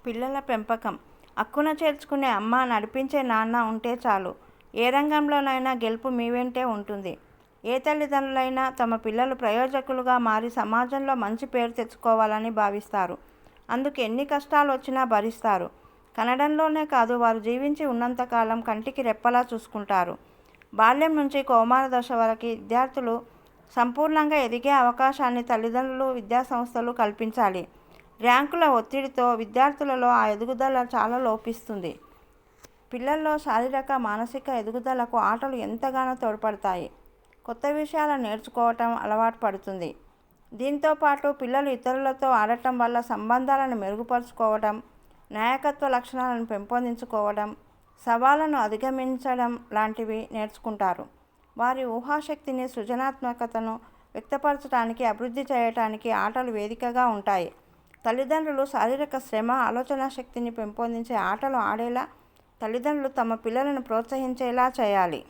పిల్లల పెంపకం అక్కున చేర్చుకునే అమ్మ, నడిపించే నాన్న ఉంటే చాలు. ఏ రంగంలోనైనా గెలుపు మీ వెంటే ఉంటుంది. ఏ తల్లిదండ్రులైనా తమ పిల్లలు ప్రయోజకులుగా మారి సమాజంలో మంచి పేరు తెచ్చుకోవాలని భావిస్తారు. అందుకు ఎన్ని కష్టాలు వచ్చినా భరిస్తారు. కనడంలోనే కాదు, వారు జీవించి ఉన్నంతకాలం కంటికి రెప్పలా చూసుకుంటారు. బాల్యం నుంచి కౌమార దశ వరకు విద్యార్థులు సంపూర్ణంగా ఎదిగే అవకాశాన్ని తల్లిదండ్రులు, విద్యాసంస్థలు కల్పించాలి. ర్యాంకుల ఒత్తిడితో విద్యార్థులలో ఆ ఎదుగుదల చాలా లోపిస్తుంది. పిల్లల్లో శారీరక, మానసిక ఎదుగుదలకు ఆటలు ఎంతగానో తోడ్పడతాయి. కొత్త విషయాలను నేర్చుకోవటం అలవాటు పడుతుంది. దీంతోపాటు పిల్లలు ఇతరులతో ఆడటం వల్ల సంబంధాలను మెరుగుపరుచుకోవడం, నాయకత్వ లక్షణాలను పెంపొందించుకోవడం, సవాళ్లను అధిగమించడం లాంటివి నేర్చుకుంటారు. వారి ఊహాశక్తిని, సృజనాత్మకతను వ్యక్తపరచడానికి, అభివృద్ధి చేయటానికి ఆటలు వేదికగా ఉంటాయి. తల్లిదండ్రులు శారీరక శ్రమ, ఆలోచనా శక్తిని పెంపొందించే ఆటలు ఆడేలా తల్లిదండ్రులు తమ పిల్లలను ప్రోత్సహించేలా చేయాలి.